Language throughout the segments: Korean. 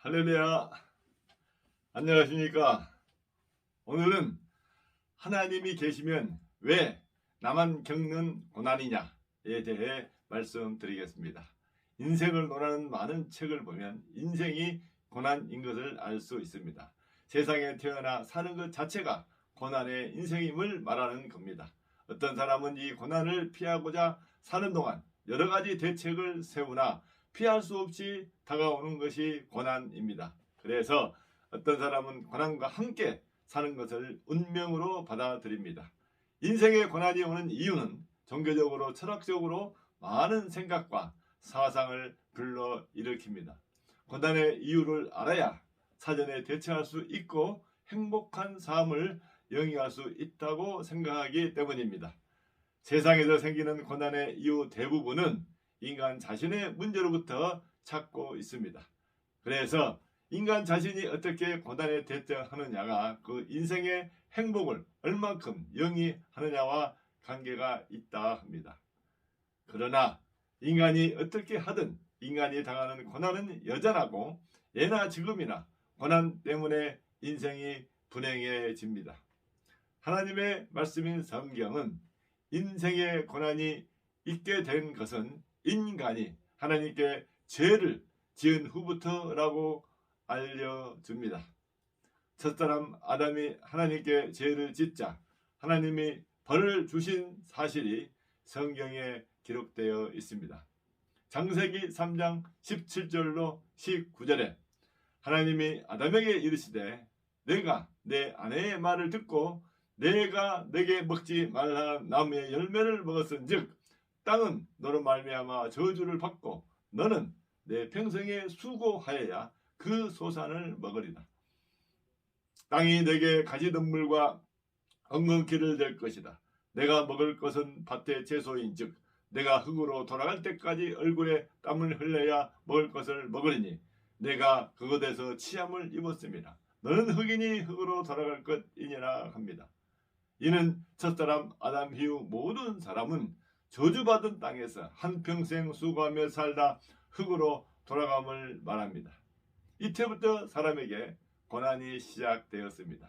할렐루야. 안녕하십니까. 오늘은 하나님이 계시면 왜 나만 겪는 고난이냐에 대해 말씀드리겠습니다. 인생을 논하는 많은 책을 보면 인생이 고난인 것을 알 수 있습니다. 세상에 태어나 사는 것 자체가 고난의 인생임을 말하는 겁니다. 어떤 사람은 이 고난을 피하고자 사는 동안 여러 가지 대책을 세우나 피할 수 없이 다가오는 것이 고난입니다. 그래서 어떤 사람은 고난과 함께 사는 것을 운명으로 받아들입니다. 인생의 고난이 오는 이유는 종교적으로 철학적으로 많은 생각과 사상을 불러일으킵니다. 고난의 이유를 알아야 사전에 대처할 수 있고 행복한 삶을 영위할 수 있다고 생각하기 때문입니다. 세상에서 생기는 고난의 이유 대부분은 인간 자신의 문제로부터 찾고 있습니다. 그래서 인간 자신이 어떻게 고난에 대처하느냐가 그 인생의 행복을 얼만큼 영위하느냐와 관계가 있다 합니다. 그러나 인간이 어떻게 하든 인간이 당하는 고난은 여전하고 예나 지금이나 고난 때문에 인생이 불행해집니다. 하나님의 말씀인 성경은 인생의 고난이 있게 된 것은 인간이 하나님께 죄를 지은 후부터라고 알려줍니다. 첫사람 아담이 하나님께 죄를 짓자 하나님이 벌을 주신 사실이 성경에 기록되어 있습니다. 창세기 3장 17절로 19절에 하나님이 아담에게 이르시되 내가 내 아내의 말을 듣고 내가 내게 먹지 말라 나무의 열매를 먹었은즉 땅은 너로 말미암아 저주를 받고 너는 내 평생에 수고하여야 그 소산을 먹으리라. 땅이 내게 가지동물과 엉겅퀴를 될 것이다. 내가 먹을 것은 밭의 채소인즉 내가 흙으로 돌아갈 때까지 얼굴에 땀을 흘려야 먹을 것을 먹으리니 내가 그곳에서 치함을 입었습니다. 너는 흙이니 흙으로 돌아갈 것이니라 합니다. 이는 첫사람 아담 이후 모든 사람은 저주받은 땅에서 한평생 수고하며 살다 흙으로 돌아감을 말합니다. 이때부터 사람에게 고난이 시작되었습니다.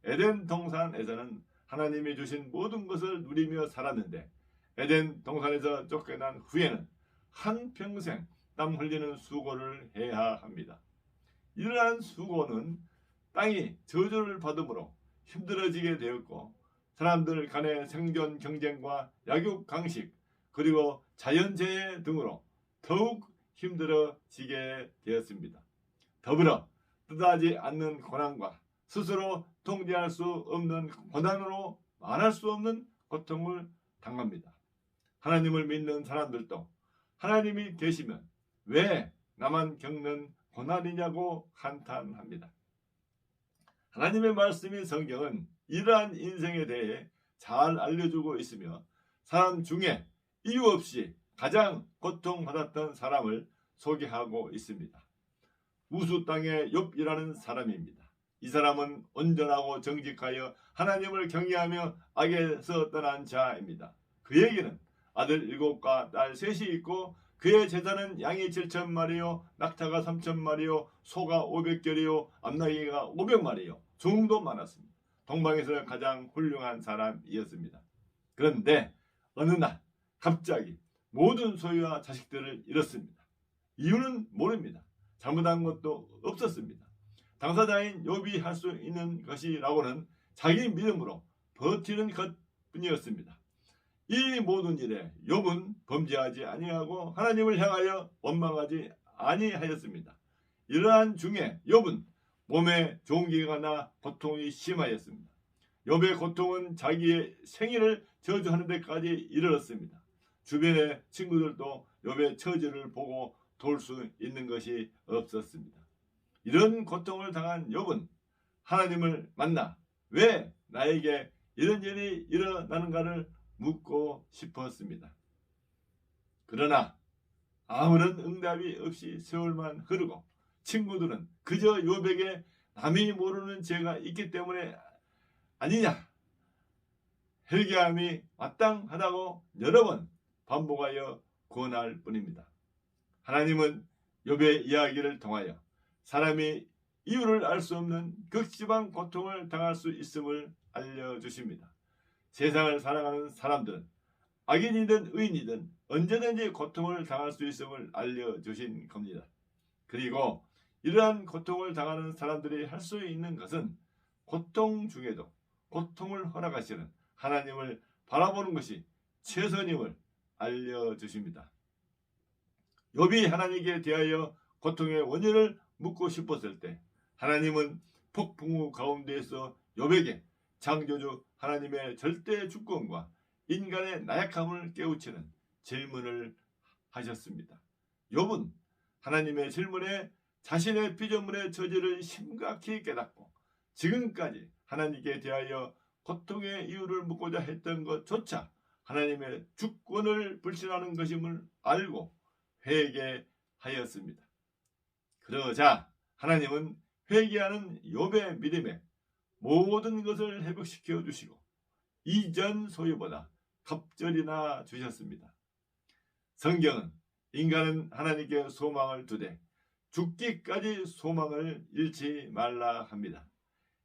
에덴 동산에서는 하나님이 주신 모든 것을 누리며 살았는데 에덴 동산에서 쫓겨난 후에는 한평생 땀 흘리는 수고를 해야 합니다. 이러한 수고는 땅이 저주를 받음으로 힘들어지게 되었고 사람들 간의 생존 경쟁과 약육 강식 그리고 자연재해 등으로 더욱 힘들어지게 되었습니다. 더불어 뜻하지 않는 고난과 스스로 통제할 수 없는 고난으로 말할 수 없는 고통을 당합니다. 하나님을 믿는 사람들도 하나님이 계시면 왜 나만 겪는 고난이냐고 한탄합니다. 하나님의 말씀인 성경은 이러한 인생에 대해 잘 알려주고 있으며 사람 중에 이유 없이 가장 고통받았던 사람을 소개하고 있습니다. 우수 땅의 욥이라는 사람입니다. 이 사람은 온전하고 정직하여 하나님을 경외하며 악에서 떠난 자입니다. 그에게는 아들 7과 딸 3이 있고 그의 재산은 양이 7,000마리요 낙타가 3,000마리요 소가 500결이요 암나귀가 500마리요 종도 많았습니다. 동방에서 가장 훌륭한 사람이었습니다. 그런데 어느 날 갑자기 모든 소유와 자식들을 잃었습니다. 이유는 모릅니다. 잘못한 것도 없었습니다. 당사자인 욥이 할 수 있는 것이라고는 자기 믿음으로 버티는 것뿐이었습니다. 이 모든 일에 욥은 범죄하지 아니하고 하나님을 향하여 원망하지 아니하였습니다. 이러한 중에 욥은 몸에 종기가 나 고통이 심하였습니다. 욥의 고통은 자기의 생일을 저주하는 데까지 이르렀습니다. 주변의 친구들도 욥의 처지를 보고 도울 수 있는 것이 없었습니다. 이런 고통을 당한 욥은 하나님을 만나 왜 나에게 이런 일이 일어나는가를 묻고 싶었습니다. 그러나 아무런 응답이 없이 세월만 흐르고 친구들은 그저 욥에게 남이 모르는 죄가 있기 때문에 아니냐 회개함이 마땅하다고 여러 번 반복하여 권할 뿐입니다. 하나님은 욥의 이야기를 통하여 사람이 이유를 알 수 없는 극심한 고통을 당할 수 있음을 알려주십니다. 세상을 살아가는 사람들은 악인이든 의인이든 언제든지 고통을 당할 수 있음을 알려주신 겁니다. 그리고 이러한 고통을 당하는 사람들이 할 수 있는 것은 고통 중에도 고통을 허락하시는 하나님을 바라보는 것이 최선임을 알려주십니다. 욥이 하나님께 대하여 고통의 원인을 묻고 싶었을 때 하나님은 폭풍우 가운데에서 욥에게 창조주 하나님의 절대 주권과 인간의 나약함을 깨우치는 질문을 하셨습니다. 욥은 하나님의 질문에 자신의 피조물의 처지를 심각히 깨닫고 지금까지 하나님께 대하여 고통의 이유를 묻고자 했던 것조차 하나님의 주권을 불신하는 것임을 알고 회개하였습니다. 그러자 하나님은 회개하는 욥의 믿음에 모든 것을 회복시켜 주시고 이전 소유보다 갑절이나 주셨습니다. 성경은 인간은 하나님께 소망을 두되 죽기까지 소망을 잃지 말라 합니다.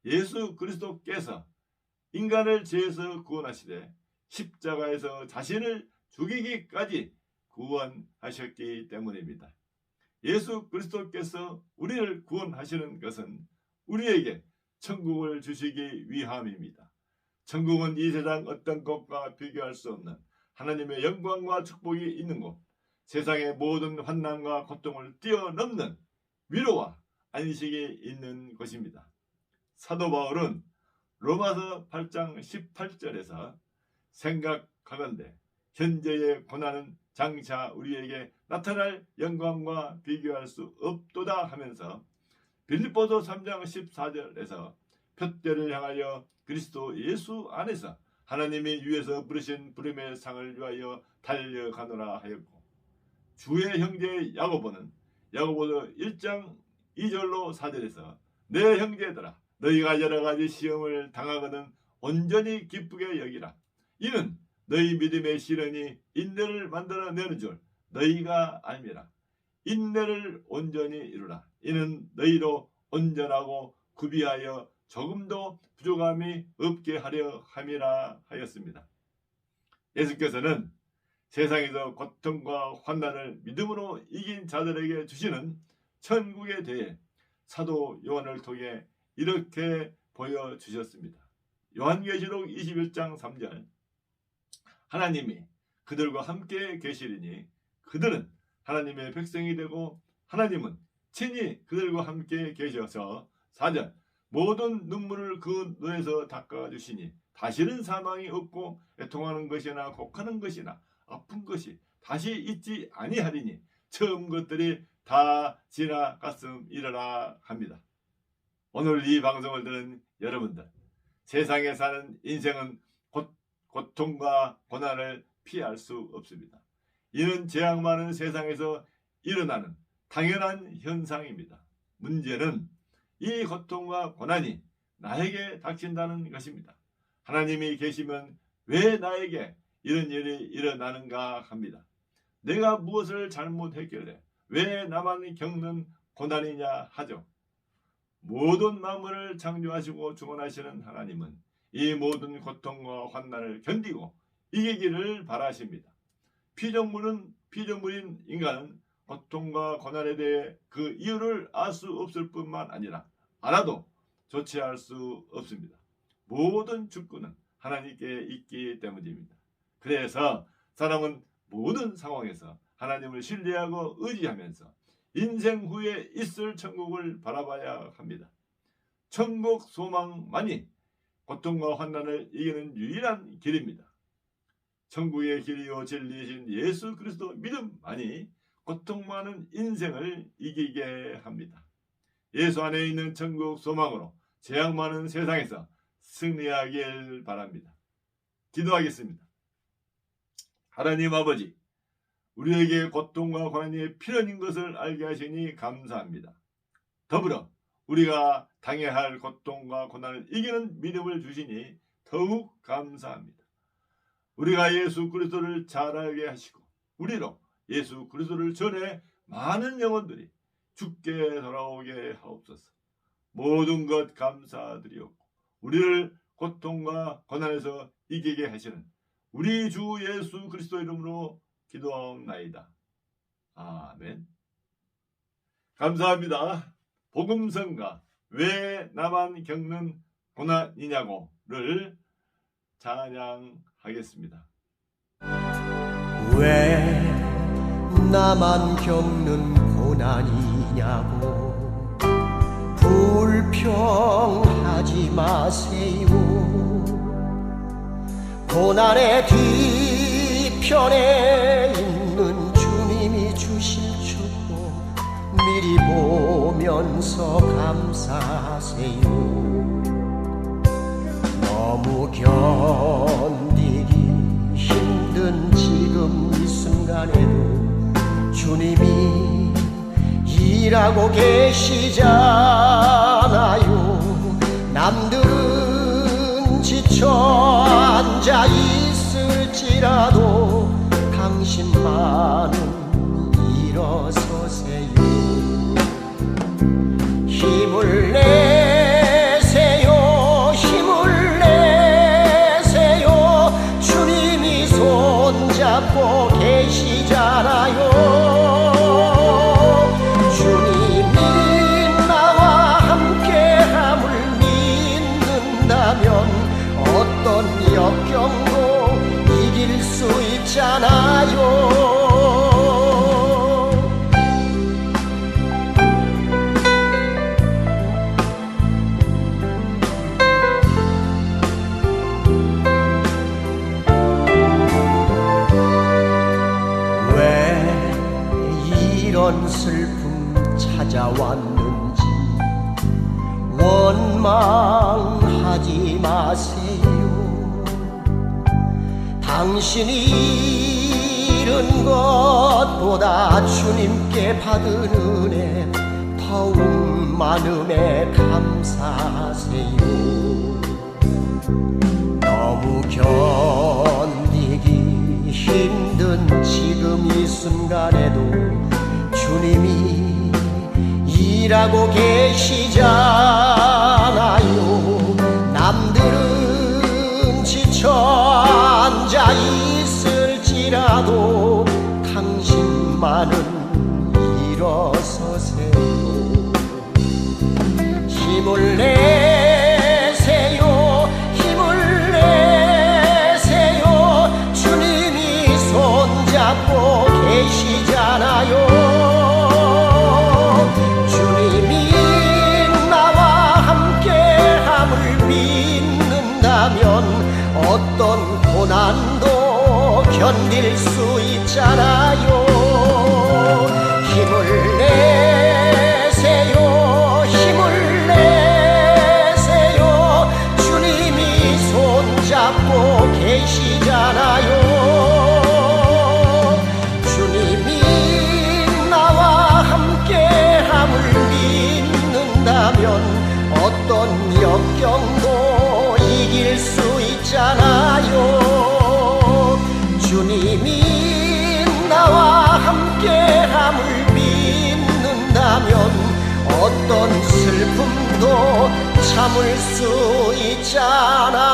예수 그리스도께서 인간을 죄에서 구원하시되 십자가에서 자신을 죽이기까지 구원하셨기 때문입니다. 예수 그리스도께서 우리를 구원하시는 것은 우리에게 천국을 주시기 위함입니다. 천국은 이 세상 어떤 것과 비교할 수 없는 하나님의 영광과 축복이 있는 곳, 세상의 모든 환난과 고통을 뛰어넘는 위로와 안식이 있는 곳입니다. 사도 바울은 로마서 8장 18절에서 생각하건대 현재의 고난은 장차 우리에게 나타날 영광과 비교할 수 없도다 하면서 빌립보서 3장 14절에서 표대를 향하여 그리스도 예수 안에서 하나님이 위에서 부르신 부름의 상을 위하여 달려가노라 하였고, 주의 형제 야고보는 야고보서 1장 2절로 4절에서 내 형제들아 너희가 여러가지 시험을 당하거든 온전히 기쁘게 여기라. 이는 너희 믿음의 시련이 인내를 만들어내는 줄 너희가 알미라. 인내를 온전히 이루라. 이는 너희로 온전하고 구비하여 조금도 부족함이 없게 하려 함이라 하였습니다. 예수께서는 세상에서 고통과 환난을 믿음으로 이긴 자들에게 주시는 천국에 대해 사도 요한을 통해 이렇게 보여주셨습니다. 요한계시록 21장 3절 하나님이 그들과 함께 계시리니 그들은 하나님의 백성이 되고 하나님은 친히 그들과 함께 계셔서 4절 모든 눈물을 그 눈에서 닦아주시니 다시는 사망이 없고 애통하는 것이나 곡하는 것이나 아픈 것이 다시 있지 아니하리니 처음 것들이 다 지나갔음이러라 합니다. 오늘 이 방송을 듣는 여러분들, 세상에 사는 인생은 고통과 고난을 피할 수 없습니다. 이는 재앙 많은 세상에서 일어나는 당연한 현상입니다. 문제는 이 고통과 고난이 나에게 닥친다는 것입니다. 하나님이 계시면 왜 나에게 이런 일이 일어나는가 합니다. 내가 무엇을 잘못했길래 왜 나만 겪는 고난이냐 하죠. 모든 만물을 창조하시고 주관하시는 하나님은 이 모든 고통과 환난을 견디고 이기기를 바라십니다. 피조물인 인간은 고통과 고난에 대해 그 이유를 알 수 없을 뿐만 아니라 알아도 조치할 수 없습니다. 모든 주권은 하나님께 있기 때문입니다. 그래서 사람은 모든 상황에서 하나님을 신뢰하고 의지하면서 인생 후에 있을 천국을 바라봐야 합니다. 천국 소망만이 고통과 환난을 이기는 유일한 길입니다. 천국의 길이요 진리이신 예수 그리스도 믿음만이 고통 많은 인생을 이기게 합니다. 예수 안에 있는 천국 소망으로 재앙 많은 세상에서 승리하길 바랍니다. 기도하겠습니다. 하나님 아버지, 우리에게 고통과 고난이 필연인 것을 알게 하시니 감사합니다. 더불어 우리가 당해야 할 고통과 고난을 이기는 믿음을 주시니 더욱 감사합니다. 우리가 예수 그리스도를 잘 알게 하시고 우리로 예수 그리스도를 전해 많은 영혼들이 주께 돌아오게 하옵소서. 모든 것 감사드리옵고 우리를 고통과 고난에서 이기게 하시는 우리 주 예수 그리스도 이름으로 기도하옵나이다. 아멘. 감사합니다. 복음성가 왜 나만 겪는 고난이냐고를 찬양하겠습니다. 왜 나만 겪는 고난이냐고 불평하지 마세요. 고난의 뒤편에 있는 주님이 주실 축복 미리 보면서 감사하세요. 너무 견디기 힘든 지금 이 순간에도 주님이 일하고 계시잖아요. 남들은 지쳐 앉아 있을지라도 당신만은 일어서세요. 힘을 내세요. 힘을 내세요. 주님이 손잡고 계시잖아요. 주님이 나와 함께함을 믿는다면 어떤 역경도 이길 수 있잖아요. 이런 슬픔 찾아왔는지 원망하지 마세요. 당신이 잃은 것보다 주님께 받은 은혜 더욱 많음에 감사하세요. 너무 견디기 힘든 지금 이 순간에도 주님이 일하고 계시잖아요. 남들은 지쳐 앉아 있을지라도 당신만은 일어서세요. 힘을 내세요. 힘을 내세요. 주님이 손잡고 계시잖아요. 어떤 고난도 견딜 수 있잖아요. 힘을 내세요. 힘을 내세요. 주님이 손잡고 계시잖아요. 주님이 나와 함께함을 믿는다면 어떤 역경도 이길 수 있잖아요. 주님이 나와 함께함을 믿는다면 어떤 슬픔도 참을 수 있잖아.